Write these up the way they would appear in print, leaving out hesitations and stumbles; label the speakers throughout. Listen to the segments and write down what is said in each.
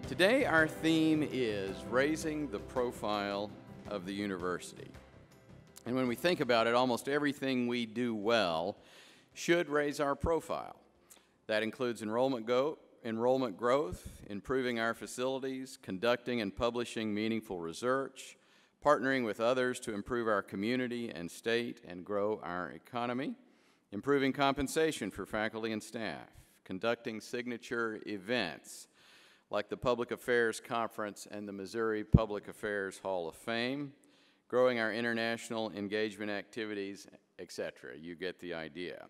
Speaker 1: Today our theme is raising the profile of the university. And when we think about it, almost everything we do well should raise our profile. That includes enrollment growth, improving our facilities, conducting and publishing meaningful research, partnering with others to improve our community and state and grow our economy, improving compensation for faculty and staff, conducting signature events like the Public Affairs Conference and the Missouri Public Affairs Hall of Fame, growing our international engagement activities, etc. You get the idea.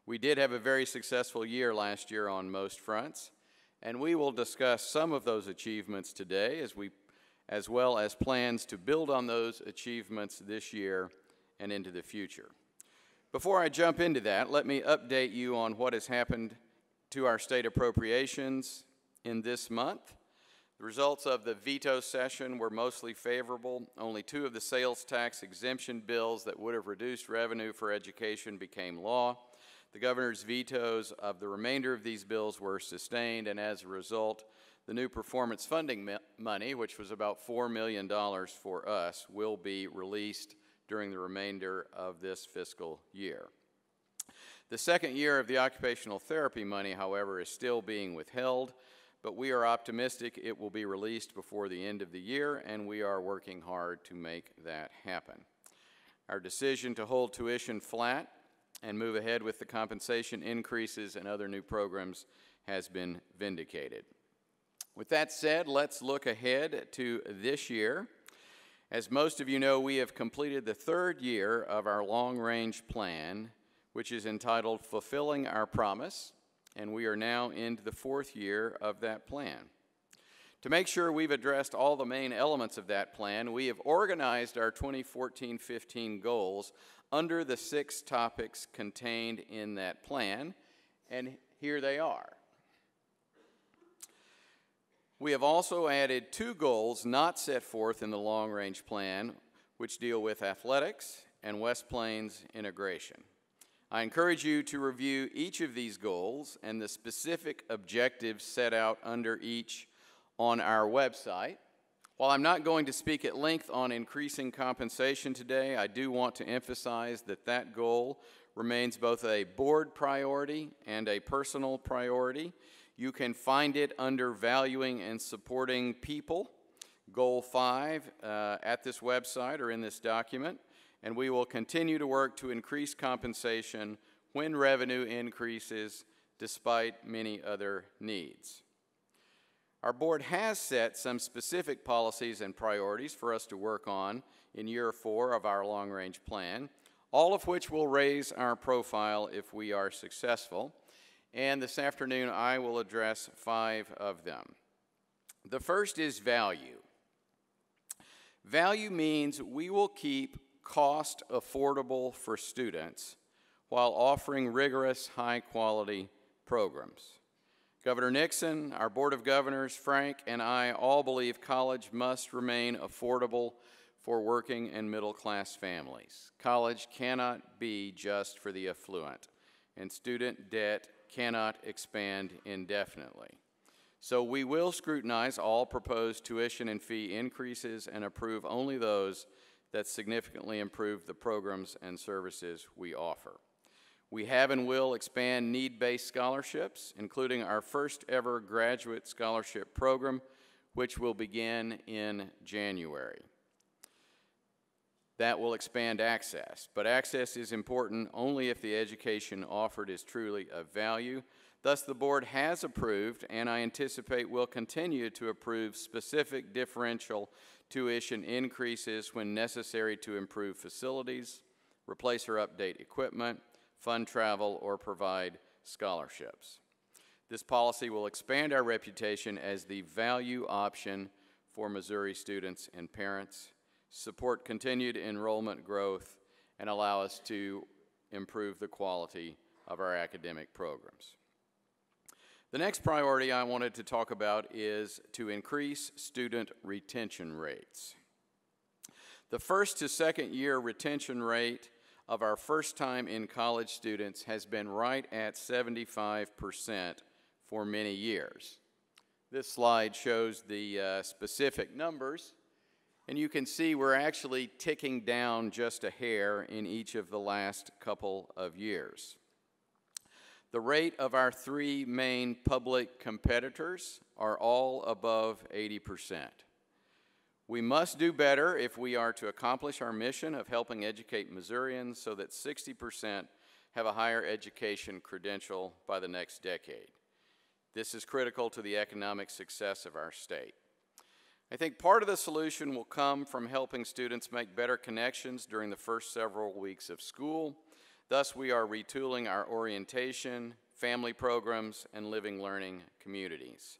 Speaker 1: We did have a very successful year last year on most fronts, and we will discuss some of those achievements today as well as plans to build on those achievements this year and into the future. Before I jump into that, let me update you on what has happened to our state appropriations in this month. The results of the veto session were mostly favorable. Only two of the sales tax exemption bills that would have reduced revenue for education became law. The governor's vetoes of the remainder of these bills were sustained, and as a result, the new performance funding money, which was about $4 million for us, will be released during the remainder of this fiscal year. The second year of the occupational therapy money, however, is still being withheld, but we are optimistic it will be released before the end of the year, and we are working hard to make that happen. Our decision to hold tuition flat and move ahead with the compensation increases and other new programs has been vindicated. With that said, let's look ahead to this year. As most of you know, we have completed the third year of our long-range plan, which is entitled Fulfilling Our Promise, and we are now into the fourth year of that plan. To make sure we've addressed all the main elements of that plan, we have organized our 2014-15 goals under the 6 topics contained in that plan, and here they are. We have also added 2 goals not set forth in the long-range plan, which deal with athletics and West Plains integration. I encourage you to review each of these goals and the specific objectives set out under each on our website. While I'm not going to speak at length on increasing compensation today, I do want to emphasize that that goal remains both a board priority and a personal priority. You can find it under Valuing and Supporting People, Goal 5, at this website or in this document. And we will continue to work to increase compensation when revenue increases despite many other needs. Our board has set some specific policies and priorities for us to work on in year 4 of our long-range plan, all of which will raise our profile if we are successful. And this afternoon I will address 5 of them. The first is value. Value means we will keep cost affordable for students while offering rigorous, high-quality programs. Governor Nixon, our Board of Governors, Frank, and I all believe college must remain affordable for working and middle-class families. College cannot be just for the affluent, and student debt cannot expand indefinitely. So we will scrutinize all proposed tuition and fee increases and approve only those that significantly improve the programs and services we offer. We have and will expand need-based scholarships, including our first ever graduate scholarship program, which will begin in January. That will expand access, but access is important only if the education offered is truly of value. Thus, the board has approved, and I anticipate will continue to approve, specific differential tuition increases when necessary to improve facilities, replace or update equipment, fund travel, or provide scholarships. This policy will expand our reputation as the value option for Missouri students and parents, support continued enrollment growth, and allow us to improve the quality of our academic programs. The next priority I wanted to talk about is to increase student retention rates. The first to second year retention rate of our first time in college students has been right at 75% for many years. This slide shows the specific numbers, and you can see we're actually ticking down just a hair in each of the last couple of years. The rate of our three main public competitors are all above 80%. We must do better if we are to accomplish our mission of helping educate Missourians so that 60% have a higher education credential by the next decade. This is critical to the economic success of our state. I think part of the solution will come from helping students make better connections during the first several weeks of school. Thus, we are retooling our orientation, family programs, and living learning communities.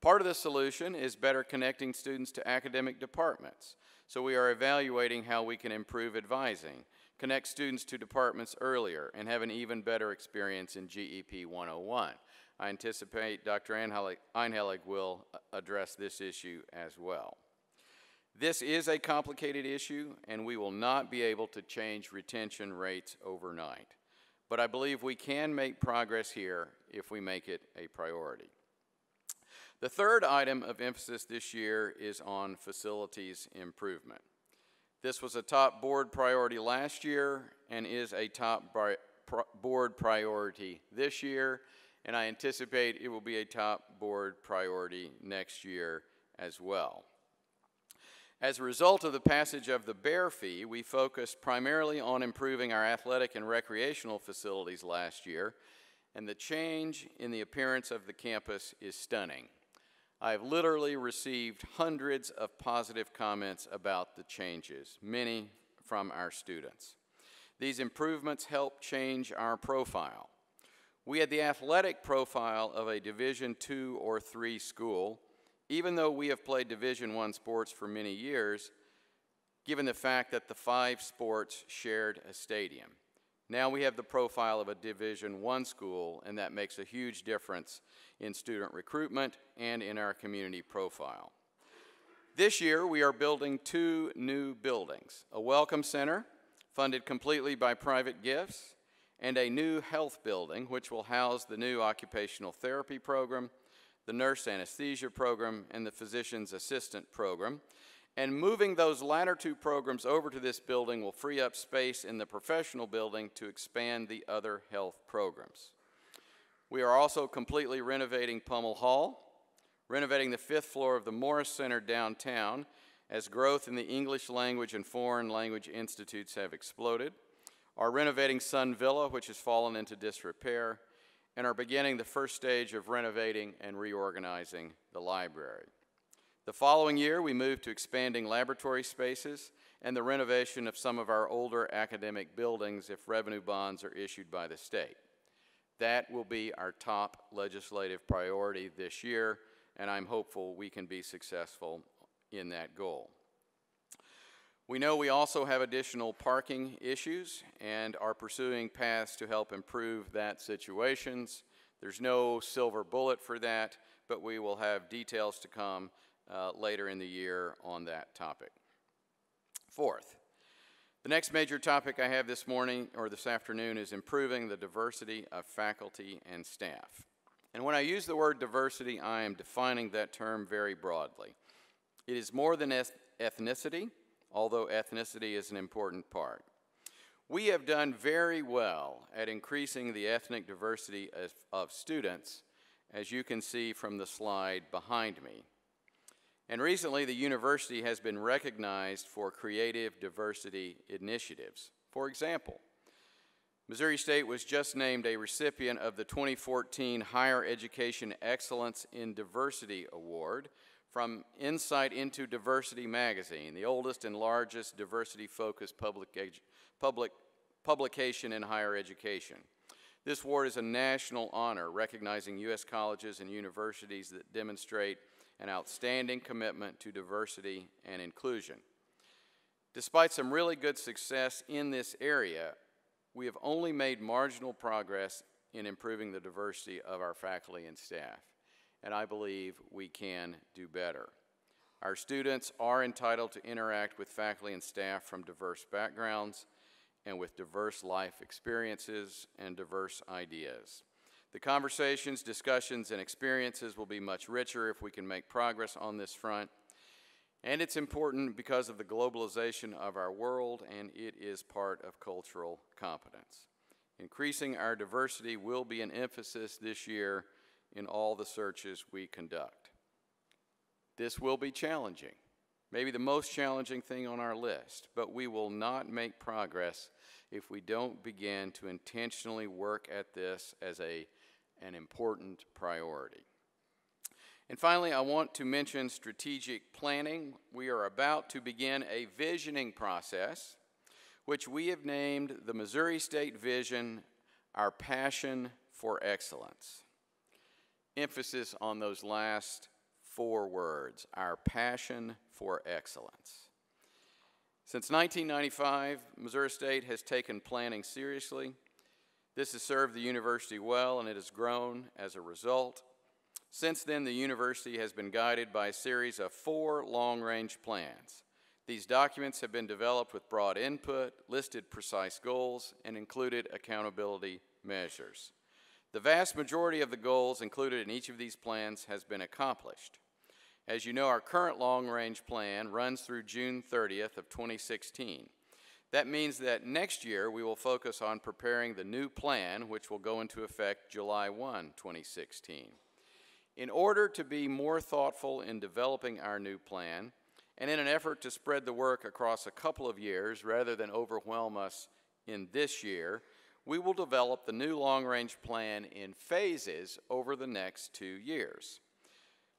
Speaker 1: Part of the solution is better connecting students to academic departments. So we are evaluating how we can improve advising, connect students to departments earlier, and have an even better experience in GEP 101. I anticipate Dr. Einhellig will address this issue as well. This is a complicated issue, and we will not be able to change retention rates overnight. But I believe we can make progress here if we make it a priority. The third item of emphasis this year is on facilities improvement. This was a top board priority last year and is a top board priority this year, and I anticipate it will be a top board priority next year as well. As a result of the passage of the BEAR fee, we focused primarily on improving our athletic and recreational facilities last year, and the change in the appearance of the campus is stunning. I have literally received hundreds of positive comments about the changes, many from our students. These improvements help change our profile. We had the athletic profile of a Division II or III school, even though we have played Division I sports for many years, given the fact that the 5 sports shared a stadium. Now we have the profile of a Division I school, and that makes a huge difference in student recruitment and in our community profile. This year, we are building 2 new buildings, a welcome center funded completely by private gifts, and a new health building which will house the new occupational therapy program, the nurse anesthesia program, and the physician's assistant program. And moving those latter 2 programs over to this building will free up space in the professional building to expand the other health programs. We are also completely renovating Pummel Hall, renovating the 5th floor of the Morris Center downtown as growth in the English language and foreign language institutes have exploded, are renovating Sun Villa, which has fallen into disrepair, and are beginning the first stage of renovating and reorganizing the library. The following year, we moved to expanding laboratory spaces and the renovation of some of our older academic buildings if revenue bonds are issued by the state. That will be our top legislative priority this year, and I'm hopeful we can be successful in that goal. We know we also have additional parking issues and are pursuing paths to help improve that situation. There's no silver bullet for that, but we will have details to come later in the year on that topic. Fourth, the next major topic I have this morning or this afternoon is improving the diversity of faculty and staff. And when I use the word diversity, I am defining that term very broadly. It is more than ethnicity, although ethnicity is an important part. We have done very well at increasing the ethnic diversity of students, as you can see from the slide behind me. And recently, the university has been recognized for creative diversity initiatives. For example, Missouri State was just named a recipient of the 2014 Higher Education Excellence in Diversity Award from Insight into Diversity magazine, the oldest and largest diversity-focused publication in higher education. This award is a national honor recognizing U.S. colleges and universities that demonstrate an outstanding commitment to diversity and inclusion. Despite some really good success in this area, we have only made marginal progress in improving the diversity of our faculty and staff, and I believe we can do better. Our students are entitled to interact with faculty and staff from diverse backgrounds and with diverse life experiences and diverse ideas. The conversations, discussions, and experiences will be much richer if we can make progress on this front. And it's important because of the globalization of our world, and it is part of cultural competence. Increasing our diversity will be an emphasis this year in all the searches we conduct. This will be challenging, maybe the most challenging thing on our list, but we will not make progress if we don't begin to intentionally work at this as an important priority. And finally, I want to mention strategic planning. We are about to begin a visioning process, which we have named the Missouri State Vision, Our Passion for Excellence. Emphasis on those last 4 words, our passion for excellence. Since 1995, Missouri State has taken planning seriously. This has served the university well, and it has grown as a result. Since then, the university has been guided by a series of 4 long-range plans. These documents have been developed with broad input, listed precise goals, and included accountability measures. The vast majority of the goals included in each of these plans has been accomplished. As you know, our current long-range plan runs through June 30th of 2016. That means that next year we will focus on preparing the new plan, which will go into effect July 1, 2016. In order to be more thoughtful in developing our new plan, and in an effort to spread the work across a couple of years rather than overwhelm us in this year, we will develop the new long-range plan in phases over the next 2 years.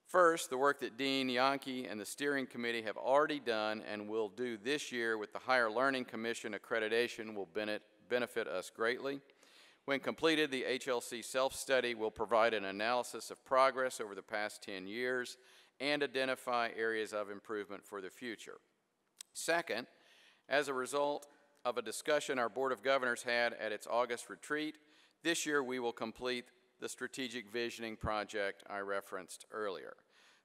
Speaker 1: First, the work that Dean Yankee and the steering committee have already done and will do this year with the Higher Learning Commission accreditation will benefit us greatly. When completed, the HLC self-study will provide an analysis of progress over the past 10 years and identify areas of improvement for the future. Second, as a result of a discussion our Board of Governors had at its August retreat, this year we will complete the strategic visioning project I referenced earlier.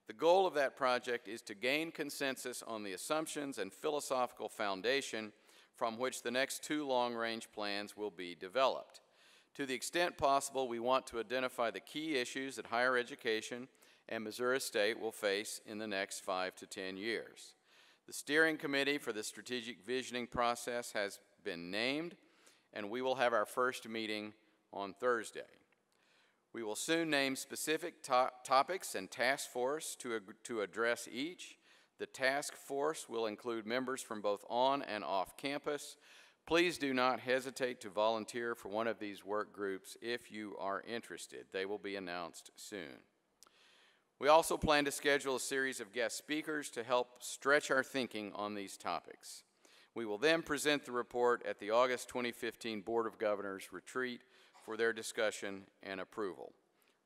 Speaker 1: The goal of that project is to gain consensus on the assumptions and philosophical foundation from which the next 2 long-range plans will be developed. To the extent possible, we want to identify the key issues that higher education and Missouri State will face in the next 5 to 10 years. The steering committee for the strategic visioning process has been named, and we will have our first meeting on Thursday. We will soon name specific topics and task force to address each. The task force will include members from both on and off campus. Please do not hesitate to volunteer for one of these work groups if you are interested. They will be announced soon. We also plan to schedule a series of guest speakers to help stretch our thinking on these topics. We will then present the report at the August 2015 Board of Governors retreat for their discussion and approval.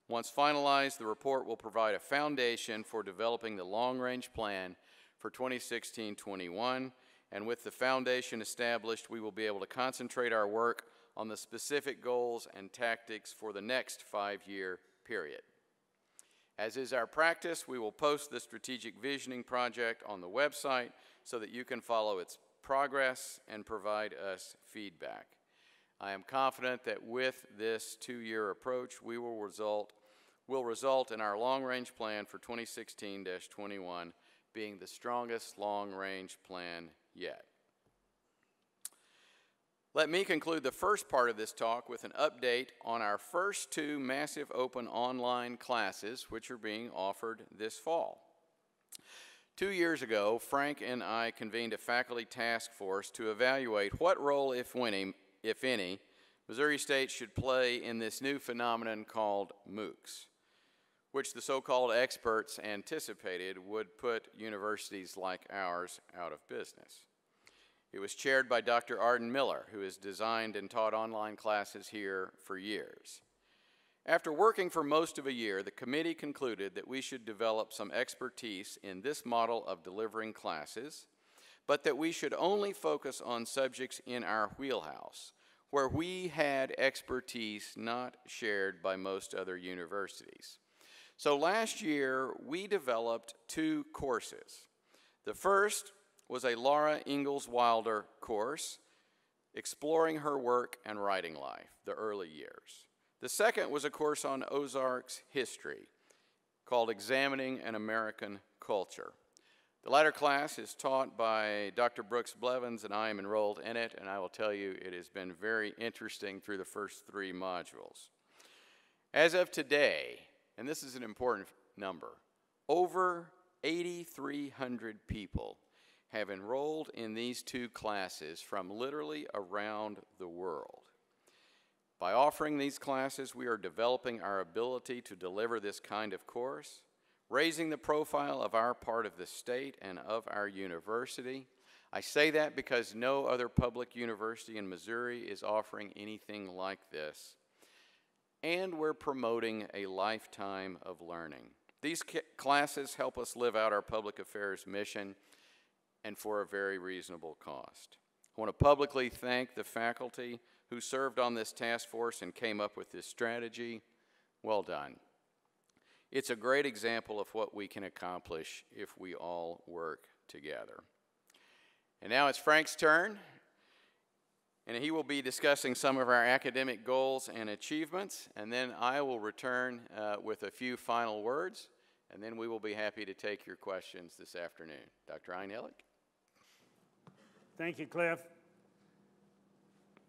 Speaker 1: Once finalized, the report will provide a foundation for developing the long-range plan for 2016-21, and with the foundation established, we will be able to concentrate our work on the specific goals and tactics for the next 5-year period. As is our practice, we will post the strategic visioning project on the website so that you can follow its progress and provide us feedback. I am confident that with this 2-year approach, we will result in our long-range plan for 2016-21 being the strongest long-range plan yet. Let me conclude the first part of this talk with an update on our first 2 massive open online classes which are being offered this fall. 2 years ago, Frank and I convened a faculty task force to evaluate what role, if any, Missouri State should play in this new phenomenon called MOOCs, which the so-called experts anticipated would put universities like ours out of business. It was chaired by Dr. Arden Miller, who has designed and taught online classes here for years. After working for most of a year, the committee concluded that we should develop some expertise in this model of delivering classes, but that we should only focus on subjects in our wheelhouse, where we had expertise not shared by most other universities. So last year, we developed 2 courses. The first was a Laura Ingalls Wilder course, Exploring Her Work and Writing Life, the Early Years. The second was a course on Ozarks history called Examining an American Culture. The latter class is taught by Dr. Brooks Blevins, and I am enrolled in it, and I will tell you it has been very interesting through the first 3 modules. As of today, and this is an important number, over 8,300 people have enrolled in these 2 classes from literally around the world. By offering these classes, we are developing our ability to deliver this kind of course, raising the profile of our part of the state and of our university. I say that because no other public university in Missouri is offering anything like this. And we're promoting a lifetime of learning. These classes help us live out our public affairs mission, and for a very reasonable cost. I want to publicly thank the faculty who served on this task force and came up with this strategy. Well done. It's a great example of what we can accomplish if we all work together. And now it's Frank's turn, and he will be discussing some of our academic goals and achievements, and then I will return with a few final words, and then we will be happy to take your questions this afternoon. Dr. Einhellig.
Speaker 2: Thank you, Clif.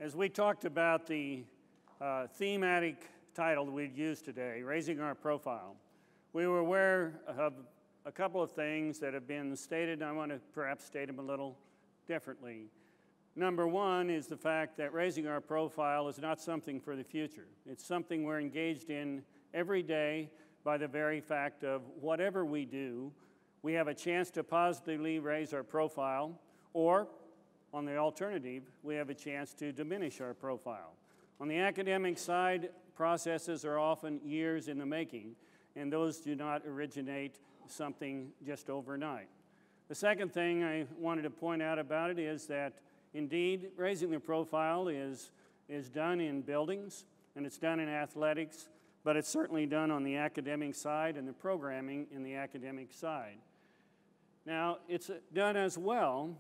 Speaker 2: As we talked about the thematic title that we'd used today, Raising Our Profile, we were aware of a couple of things that have been stated, and I want to perhaps state them a little differently. Number one is the fact that raising our profile is not something for the future. It's something we're engaged in every day by the very fact of whatever we do, we have a chance to positively raise our profile, or on the alternative, we have a chance to diminish our profile. On the academic side, processes are often years in the making, and those do not originate something just overnight. The second thing I wanted to point out about it is that indeed raising the profile is done in buildings and it's done in athletics, but it's certainly done on the academic side and the programming in the academic side. Now, it's done as well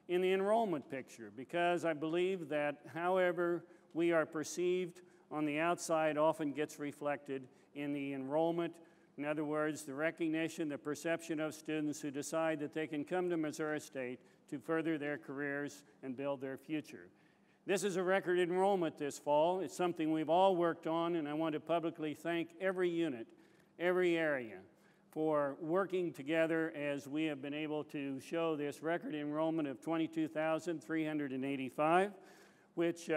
Speaker 2: in the enrollment picture, because I believe that however we are perceived on the outside often gets reflected in the enrollment. In other words, the recognition, the perception of students who decide that they can come to Missouri State to further their careers and build their future. This is a record enrollment this fall. It's something we've all worked on, and I want to publicly thank every unit, every area, for working together as we have been able to show this record enrollment of 22,385, which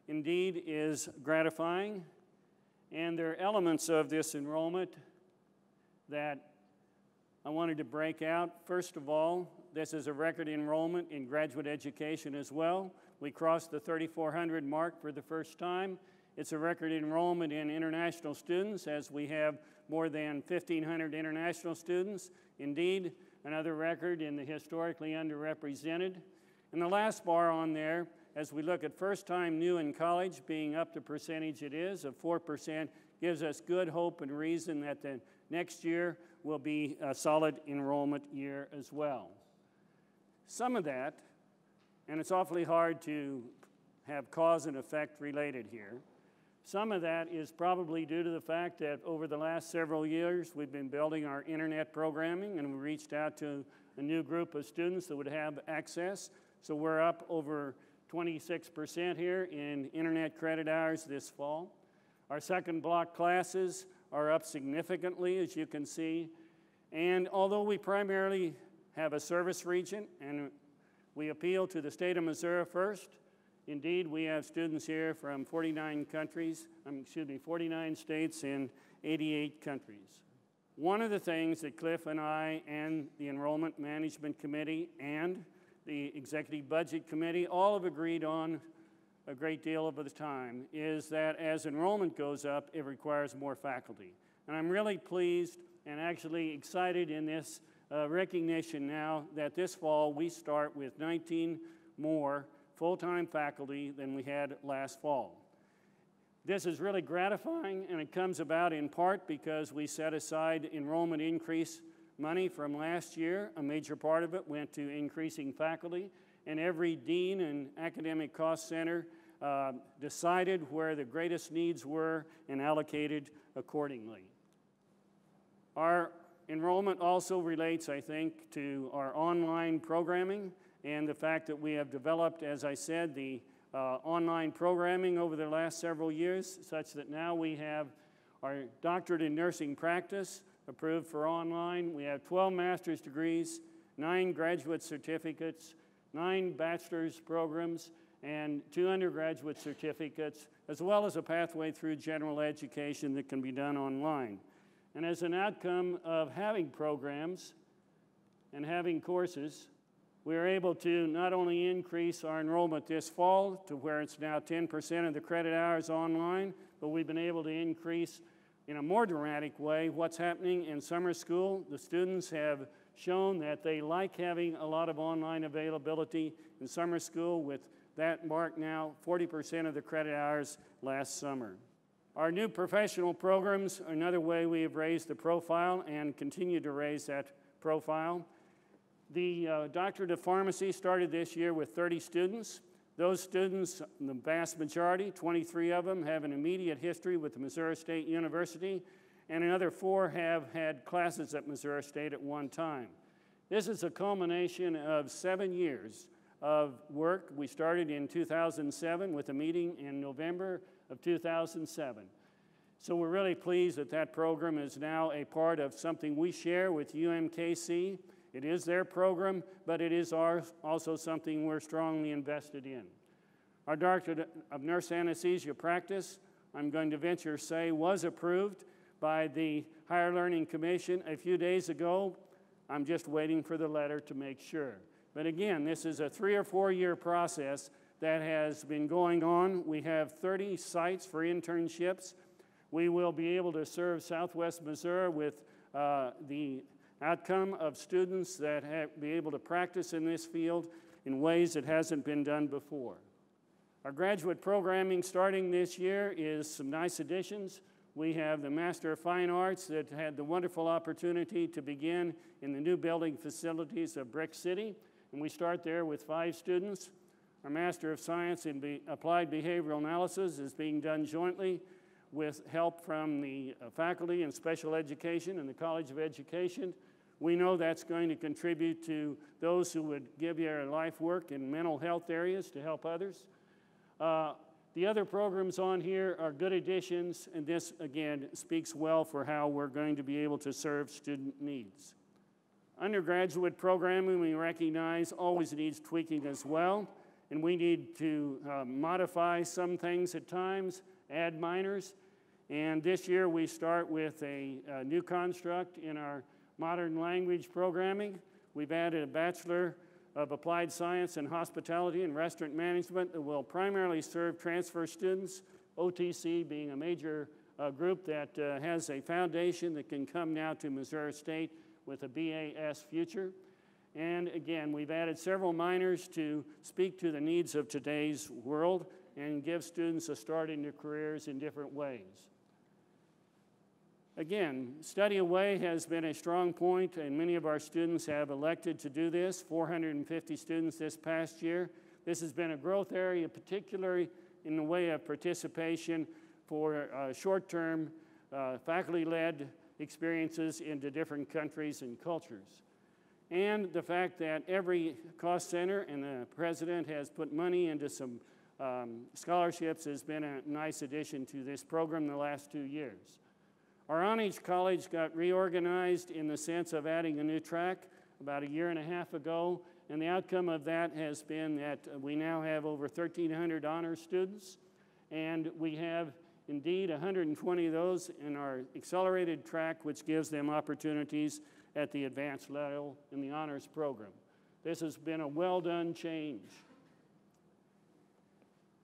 Speaker 2: indeed is gratifying. And there are elements of this enrollment that I wanted to break out. First of all, this is a record enrollment in graduate education as well. We crossed the 3,400 mark for the first time. It's a record enrollment in international students, as we have more than 1,500 international students. Indeed, another record in the historically underrepresented. And the last bar on there, as we look at first time new in college being up the percentage it is of 4%, gives us good hope and reason that the next year will be a solid enrollment year as well. Some of that, and it's awfully hard to have cause and effect related here, some of that is probably due to the fact that over the last several years we've been building our internet programming, and we reached out to a new group of students that would have access. So we're up over 26% here in internet credit hours this fall. Our second block classes are up significantly, as you can see. And although we primarily have a service region and we appeal to the state of Missouri first, indeed, we have students here from 49 states and 88 countries. One of the things that Clif and I and the Enrollment Management Committee and the Executive Budget Committee all have agreed on a great deal of the time is that as enrollment goes up, it requires more faculty. And I'm really pleased and actually excited in this recognition now that this fall we start with 19 more full-time faculty than we had last fall. This is really gratifying, and it comes about in part because we set aside enrollment increase money from last year. A major part of it went to increasing faculty, and every dean and academic cost center decided where the greatest needs were and allocated accordingly. Our enrollment also relates, I think, to our online programming and the fact that we have developed, as I said, the online programming over the last several years, such that now we have our doctorate in nursing practice approved for online. We have 12 master's degrees, 9 graduate certificates, 9 bachelor's programs, and 2 undergraduate certificates, as well as a pathway through general education that can be done online. And as an outcome of having programs and having courses, we are able to not only increase our enrollment this fall to where it's now 10% of the credit hours online, but we've been able to increase in a more dramatic way what's happening in summer school. The students have shown that they like having a lot of online availability in summer school, with that mark now 40% of the credit hours last summer. Our new professional programs are another way we have raised the profile and continue to raise that profile. The Doctorate of Pharmacy started this year with 30 students. Those students, the vast majority, 23 of them, have an immediate history with the Missouri State University, and another 4 have had classes at Missouri State at one time. This is a culmination of 7 years of work. We started in 2007 with a meeting in November of 2007. So we're really pleased that that program is now a part of something we share with UMKC. It is their program, but it is also something we're strongly invested in. Our Doctorate of Nurse Anesthesia Practice, I'm going to venture to say, was approved by the Higher Learning Commission a few days ago. I'm just waiting for the letter to make sure. But again, this is a 3 or 4 year process that has been going on. We have 30 sites for internships. We will be able to serve Southwest Missouri with the outcome of students that be able to practice in this field in ways that hasn't been done before. Our graduate programming starting this year is some nice additions. We have the Master of Fine Arts that had the wonderful opportunity to begin in the new building facilities of Brick City, and we start there with 5 students. Our Master of Science in Applied Behavioral Analysis is being done jointly with help from the faculty in special education and the College of Education. We know that's going to contribute to those who would give their life work in mental health areas to help others. The other programs on here are good additions, and this, again, speaks well for how we're going to be able to serve student needs. Undergraduate programming, we recognize, always needs tweaking as well, and we need to modify some things at times, add minors, and this year we start with a new construct in our modern language programming. We've added a Bachelor of Applied Science in Hospitality and Restaurant Management that will primarily serve transfer students, OTC being a major group that has a foundation that can come now to Missouri State with a BAS future. And again, we've added several minors to speak to the needs of today's world and give students a start in their careers in different ways. Again, study away has been a strong point, and many of our students have elected to do this, 450 students this past year. This has been a growth area, particularly in the way of participation for short-term faculty-led experiences into different countries and cultures. And the fact that every cost center and the president has put money into some scholarships has been a nice addition to this program in the last 2 years. Our Einhellig College got reorganized in the sense of adding a new track about 1.5 years ago, and the outcome of that has been that we now have over 1,300 honors students, and we have indeed 120 of those in our accelerated track, which gives them opportunities at the advanced level in the honors program. This has been a well-done change.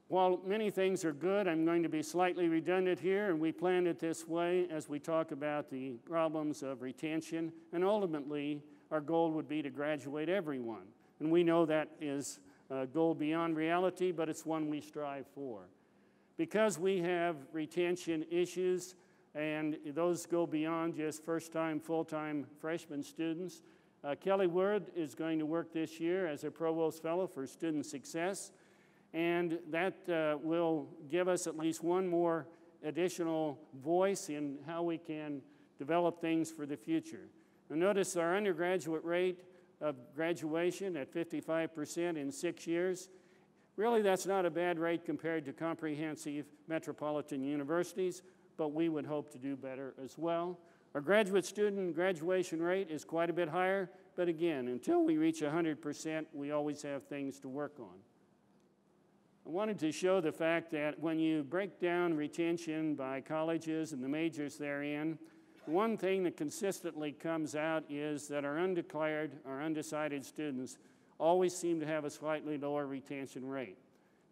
Speaker 2: While many things are good, I'm going to be slightly redundant here, and we planned it this way as we talk about the problems of retention, and ultimately our goal would be to graduate everyone. And we know that is a goal beyond reality, but it's one we strive for. Because we have retention issues, and those go beyond just first-time, full-time freshman students, Kelly Wood is going to work this year as a Provost Fellow for Student Success. And that will give us at least one more additional voice in how we can develop things for the future. Now notice our undergraduate rate of graduation at 55% in 6 years. Really, that's not a bad rate compared to comprehensive metropolitan universities, but we would hope to do better as well. Our graduate student graduation rate is quite a bit higher, but again, until we reach 100%, we always have things to work on. I wanted to show the fact that when you break down retention by colleges and the majors they're in, one thing that consistently comes out is that our undeclared, our undecided students always seem to have a slightly lower retention rate.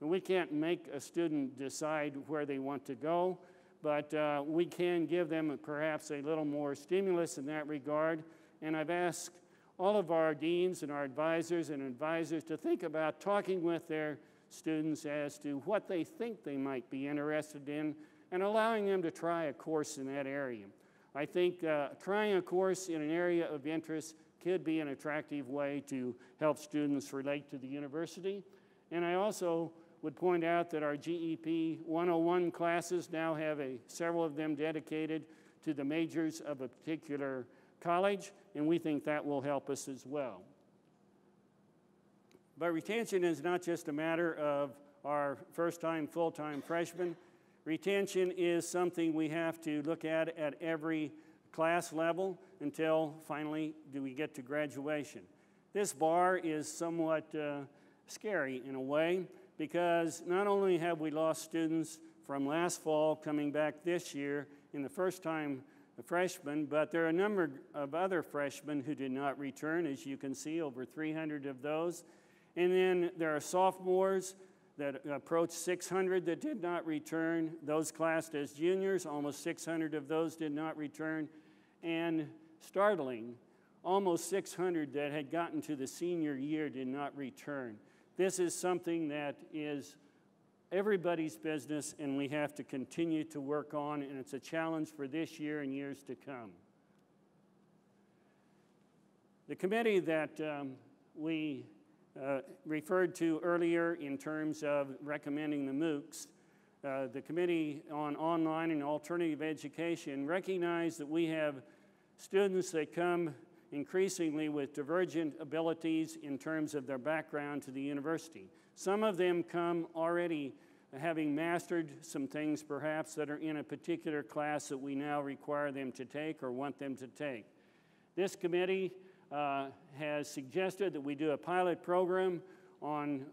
Speaker 2: And we can't make a student decide where they want to go, but we can give them perhaps a little more stimulus in that regard. And I've asked all of our deans and our advisors to think about talking with their students as to what they think they might be interested in and allowing them to try a course in that area. I think trying a course in an area of interest could be an attractive way to help students relate to the university. And I also would point out that our GEP 101 classes now have several of them dedicated to the majors of a particular college, and we think that will help us as well. But retention is not just a matter of our first-time, full-time freshmen. Retention is something we have to look at every class level until finally do we get to graduation. This bar is somewhat scary in a way because not only have we lost students from last fall coming back this year in the first-time freshmen, but there are a number of other freshmen who did not return, as you can see, over 300 of those. And then there are sophomores that approached 600 that did not return. Those classed as juniors, almost 600 of those did not return. And startling, almost 600 that had gotten to the senior year did not return. This is something that is everybody's business and we have to continue to work on, and it's a challenge for this year and years to come. The committee that we referred to earlier in terms of recommending the MOOCs, the Committee on Online and Alternative Education recognized that we have students that come increasingly with divergent abilities in terms of their background to the university. Some of them come already having mastered some things perhaps that are in a particular class that we now require them to take or want them to take. This committee has suggested that we do a pilot program on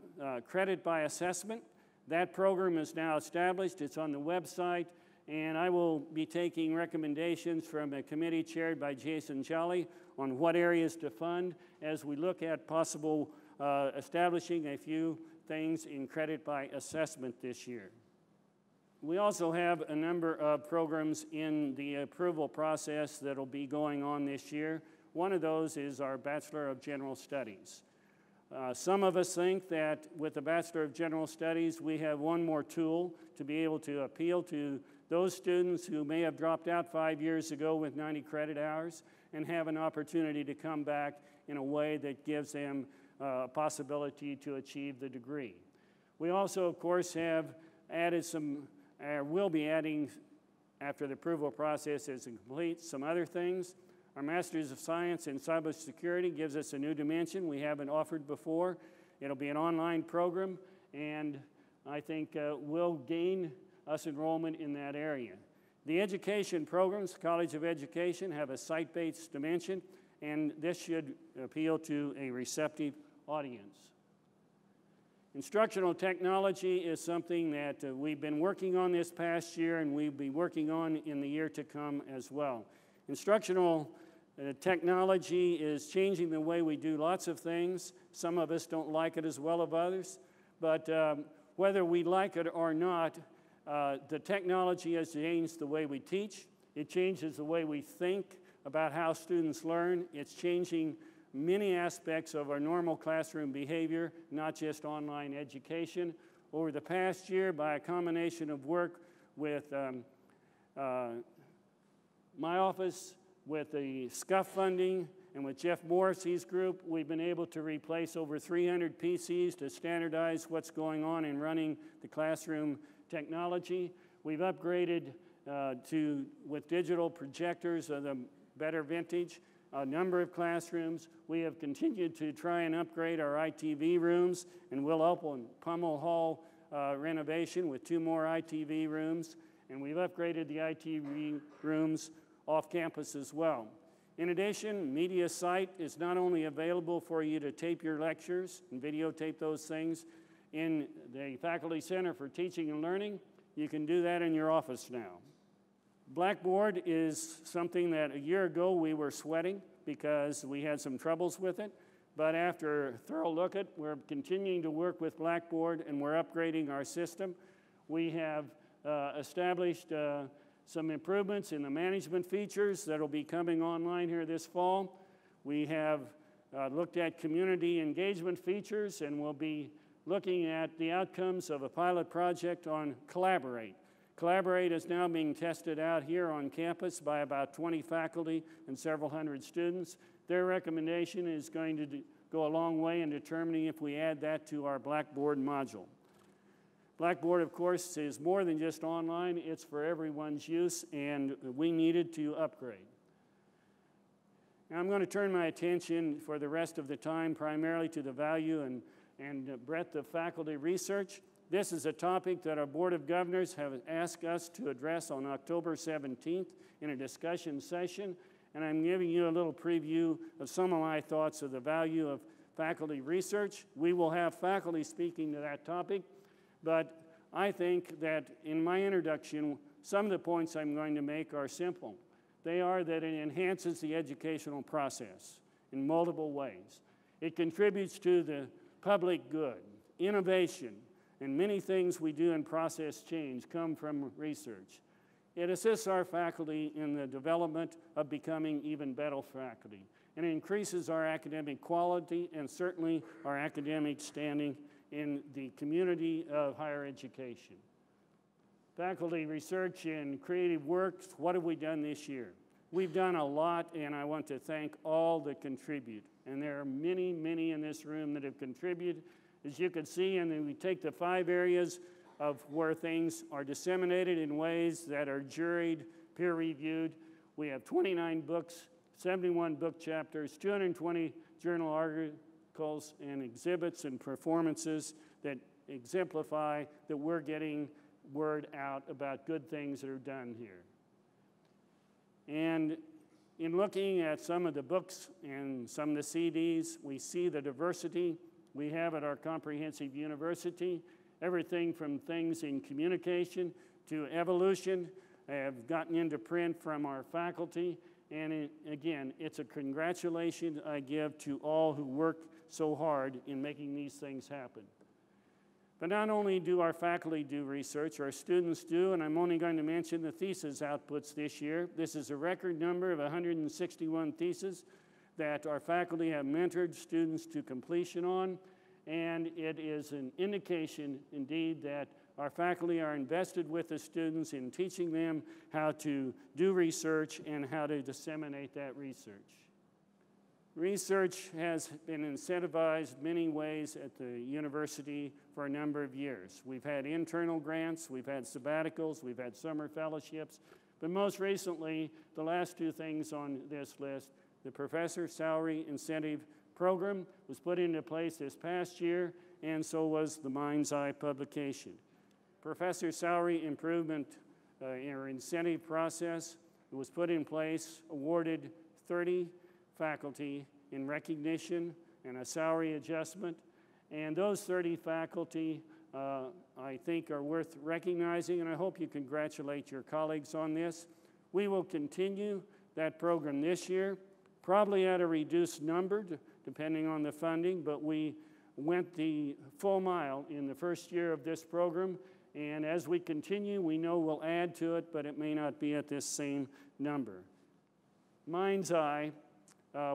Speaker 2: credit by assessment. That program is now established. It's on the website, and I will be taking recommendations from a committee chaired by Jason Jolly on what areas to fund as we look at possible establishing a few things in credit by assessment this year. We also have a number of programs in the approval process that will be going on this year. One of those is our Bachelor of General Studies. Some of us think that with the Bachelor of General Studies, we have one more tool to be able to appeal to those students who may have dropped out 5 years ago with 90 credit hours and have an opportunity to come back in a way that gives them a possibility to achieve the degree. We also, of course, have added will be adding, after the approval process is complete, some other things. Our Masters of Science in Cybersecurity gives us a new dimension we haven't offered before. It'll be an online program, and I think will gain us enrollment in that area. The education programs, College of Education, have a site-based dimension, and this should appeal to a receptive audience. Instructional technology is something that we've been working on this past year, and we'll be working on in the year to come as well. Instructional technology is changing the way we do lots of things. Some of us don't like it as well as others, but whether we like it or not, the technology has changed the way we teach. It changes the way we think about how students learn. It's changing many aspects of our normal classroom behavior, not just online education. Over the past year, by a combination of work with my office, with the SCUF funding And with Jeff Morrissey's group, we've been able to replace over 300 PCs to standardize what's going on in running the classroom technology. We've upgraded with digital projectors of the better vintage, a number of classrooms. We have continued to try and upgrade our ITV rooms, and we'll open Pummel Hall renovation with 2 more ITV rooms, and we've upgraded the ITV rooms off campus as well. In addition, Media Site is not only available for you to tape your lectures and videotape those things in the Faculty Center for Teaching and Learning, you can do that in your office now. Blackboard is something that a year ago we were sweating because we had some troubles with it, but after a thorough look at it, we're continuing to work with Blackboard and we're upgrading our system. We have established some improvements in the management features that will be coming online here this fall. We have looked at community engagement features, and we'll be looking at the outcomes of a pilot project on Collaborate. Collaborate is now being tested out here on campus by about 20 faculty and several hundred students. Their recommendation is going to go a long way in determining if we add that to our Blackboard module. Blackboard, of course, is more than just online. It's for everyone's use, and we needed to upgrade. Now, I'm going to turn my attention for the rest of the time primarily to the value and breadth of faculty research. This is a topic that our Board of Governors have asked us to address on October 17th in a discussion session, and I'm giving you a little preview of some of my thoughts of the value of faculty research. We will have faculty speaking to that topic, but I think that in my introduction, some of the points I'm going to make are simple. They are that it enhances the educational process in multiple ways. It contributes to the public good, innovation, and many things we do in process change come from research. It assists our faculty in the development of becoming even better faculty, and it increases our academic quality and certainly our academic standing in the community of higher education. Faculty research and creative work, what have we done this year? We've done a lot, and I want to thank all that contribute. And there are many, many in this room that have contributed. As you can see, and then we take the 5 areas of where things are disseminated in ways that are juried, peer-reviewed. We have 29 books, 71 book chapters, 220 journal articles and exhibits and performances that exemplify that we're getting word out about good things that are done here. And in looking at some of the books and some of the CDs, we see the diversity we have at our comprehensive university. Everything from things in communication to evolution have gotten into print from our faculty. And again, it's a congratulation I give to all who work so hard in making these things happen. But not only do our faculty do research, our students do, and I'm only going to mention the thesis outputs this year. This is a record number of 161 theses that our faculty have mentored students to completion on, and it is an indication, indeed, that our faculty are invested with the students in teaching them how to do research and how to disseminate that research. Research has been incentivized many ways at the university for a number of years. We've had internal grants, we've had sabbaticals, we've had summer fellowships, but most recently, the last 2 things on this list, the Professor Salary Incentive Program was put into place this past year, and so was the Mind's Eye publication. Professor Salary Improvement or Incentive Process was put in place, awarded 30 faculty in recognition and a salary adjustment. And those 30 faculty, I think, are worth recognizing, and I hope you congratulate your colleagues on this. We will continue that program this year, probably at a reduced number, depending on the funding, but we went the full mile in the first year of this program, and as we continue, we know we'll add to it, but it may not be at this same number. Mind's Eye,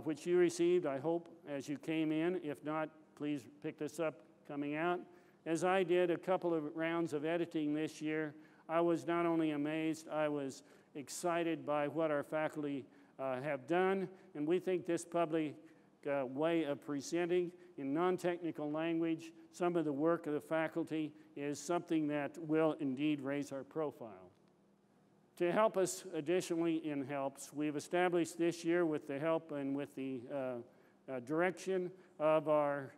Speaker 2: which you received, I hope, as you came in. If not, please pick this up coming out. As I did a couple of rounds of editing this year, I was not only amazed, I was excited by what our faculty have done, and we think this public way of presenting in non-technical language some of the work of the faculty is something that will indeed raise our profile. To help us additionally in helps, we've established this year with the help and with the direction of our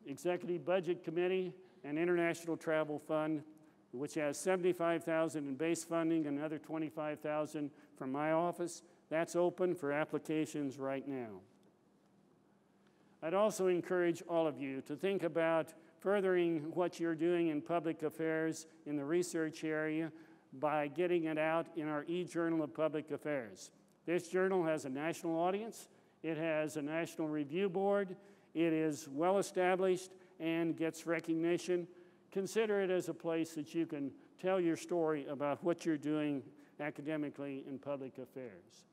Speaker 2: Executive Budget Committee and International Travel Fund, which has $75,000 in base funding and another $25,000 from my office. That's open for applications right now. I'd also encourage all of you to think about furthering what you're doing in public affairs in the research area by getting it out in our e-Journal of Public Affairs. This journal has a national audience. It has a national review board. It is well established and gets recognition. Consider it as a place that you can tell your story about what you're doing academically in public affairs.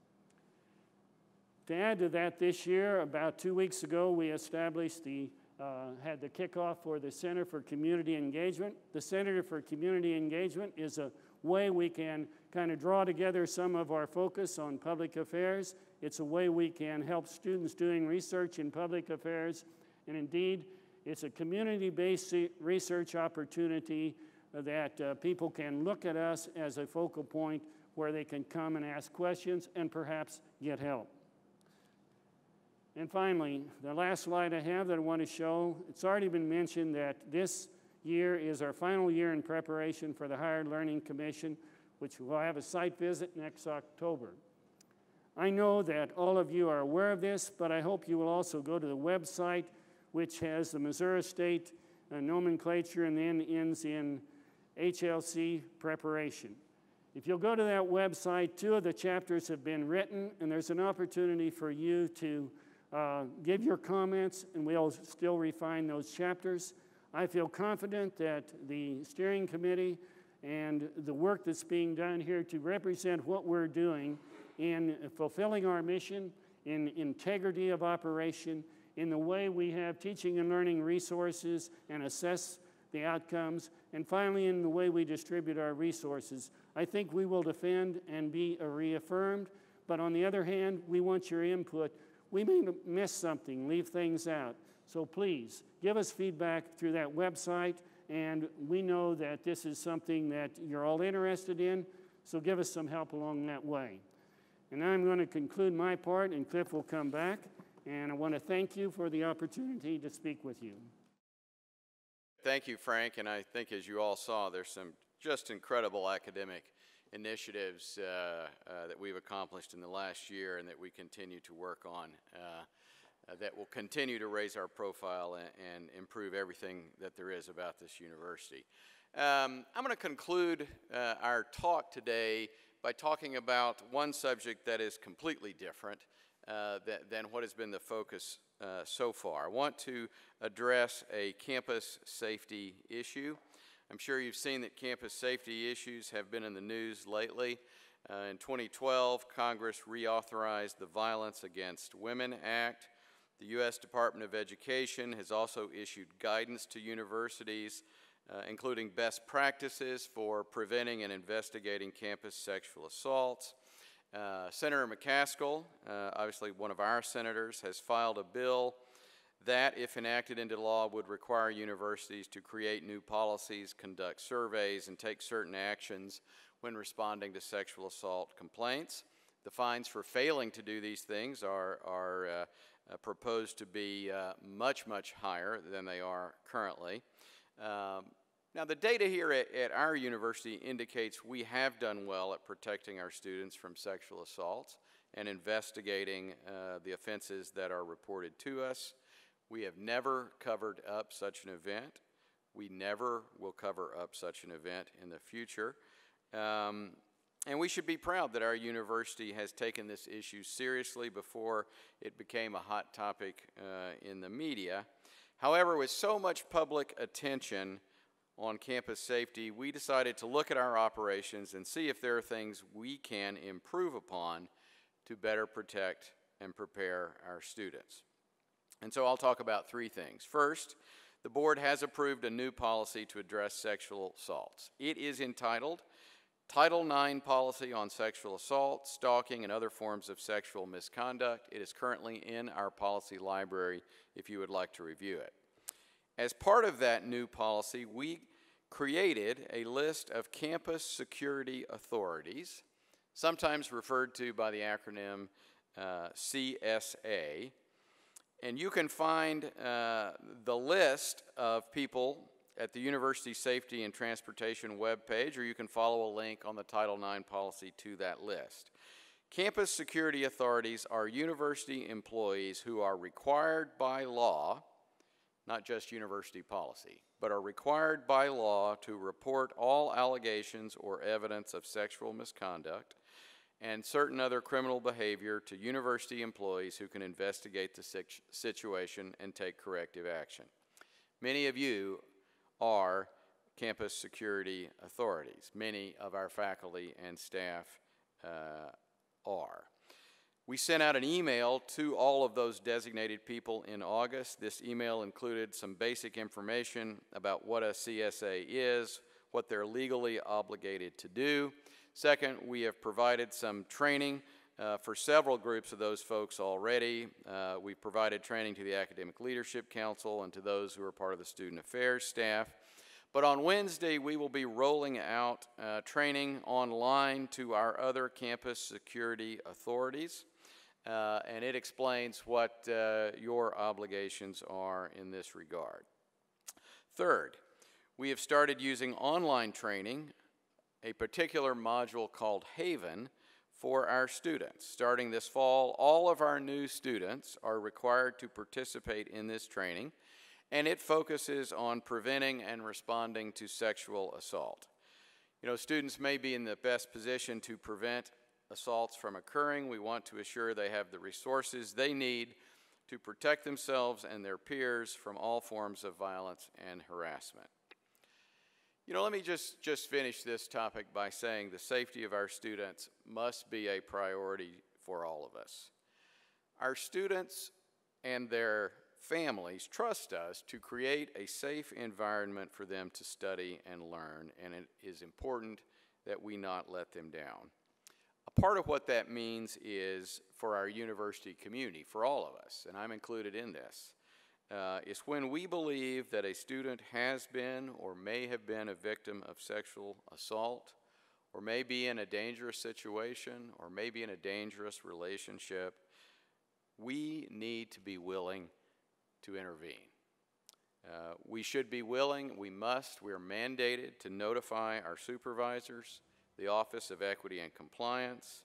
Speaker 2: To add to that, this year, about 2 weeks ago, we established had the kickoff for the Center for Community Engagement. The Center for Community Engagement is a way we can kind of draw together some of our focus on public affairs. It's a way we can help students doing research in public affairs. And indeed, it's a community-based research opportunity that people can look at us as a focal point where they can come and ask questions and perhaps get help. And finally, the last slide I have that I want to show, it's already been mentioned that this year is our final year in preparation for the Higher Learning Commission, which will have a site visit next October. I know that all of you are aware of this, but I hope you will also go to the website, which has the Missouri State nomenclature and then ends in HLC preparation. If you'll go to that website, 2 of the chapters have been written, and there's an opportunity for you to give your comments, and we'll still refine those chapters. I feel confident that the steering committee and the work that's being done here to represent what we're doing in fulfilling our mission, in integrity of operation, in the way we have teaching and learning resources and assess the outcomes, and finally in the way we distribute our resources. I think we will defend and be reaffirmed, but on the other hand, we want your input. We may miss something, leave things out. So please, give us feedback through that website, and we know that this is something that you're all interested in, so give us some help along that way. And now I'm going to conclude my part, and Clif will come back, and I want to thank you for the opportunity to speak with you.
Speaker 1: Thank you, Frank, and I think as you all saw, there's some just incredible academic initiatives that we've accomplished in the last year and that we continue to work on that will continue to raise our profile and improve everything that there is about this university. I'm going to conclude our talk today by talking about one subject that is completely different than what has been the focus so far. I want to address a campus safety issue. I'm sure you've seen that campus safety issues have been in the news lately. In 2012, Congress reauthorized the Violence Against Women Act. The U.S. Department of Education has also issued guidance to universities, including best practices for preventing and investigating campus sexual assaults. Senator McCaskill, obviously one of our senators, has filed a bill that, if enacted into law, would require universities to create new policies, conduct surveys, and take certain actions when responding to sexual assault complaints. The fines for failing to do these things are proposed to be much, much higher than they are currently. Now, the data here at our university indicates we have done well at protecting our students from sexual assaults and investigating the offenses that are reported to us. We have never covered up such an event. We never will cover up such an event in the future. And we should be proud that our university has taken this issue seriously before it became a hot topic in the media. However, with so much public attention on campus safety, we decided to look at our operations and see if there are things we can improve upon to better protect and prepare our students. And so I'll talk about 3 things. First, the board has approved a new policy to address sexual assaults. It is entitled Title IX policy on sexual assault, stalking, and other forms of sexual misconduct. It is currently in our policy library if you would like to review it. As part of that new policy, we created a list of campus security authorities, sometimes referred to by the acronym CSA. And you can find the list of people at the University Safety and Transportation webpage, or you can follow a link on the Title IX policy to that list. Campus security authorities are university employees who are required by law, not just university policy, but are required by law to report all allegations or evidence of sexual misconduct and certain other criminal behavior to university employees who can investigate the situation and take corrective action. Many of you are campus security authorities. Many of our faculty and staff are. We sent out an email to all of those designated people in August. This email included some basic information about what a CSA is, what they're legally obligated to do. Second, we have provided some training for several groups of those folks already. We've provided training to the Academic Leadership Council and to those who are part of the Student Affairs staff. But on Wednesday, we will be rolling out training online to our other campus security authorities. And it explains what your obligations are in this regard. Third, we have started using online training, a particular module called Haven, for our students. Starting this fall, all of our new students are required to participate in this training, and it focuses on preventing and responding to sexual assault. You know, students may be in the best position to prevent assaults from occurring. We want to assure they have the resources they need to protect themselves and their peers from all forms of violence and harassment. You know, let me just finish this topic by saying the safety of our students must be a priority for all of us. Our students and their families trust us to create a safe environment for them to study and learn, and it is important that we not let them down. A part of what that means is for our university community, for all of us, and I'm included in this, is when we believe that a student has been or may have been a victim of sexual assault, or may be in a dangerous situation, or may be in a dangerous relationship, we need to be willing to intervene. We should be willing, we must, we are mandated to notify our supervisors, the Office of Equity and Compliance,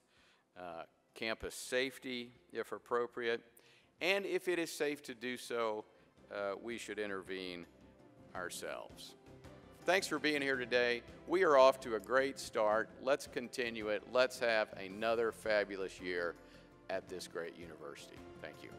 Speaker 1: campus safety if appropriate, and if it is safe to do so, we should intervene ourselves. Thanks for being here today. We are off to a great start. Let's continue it. Let's have another fabulous year at this great university. Thank you.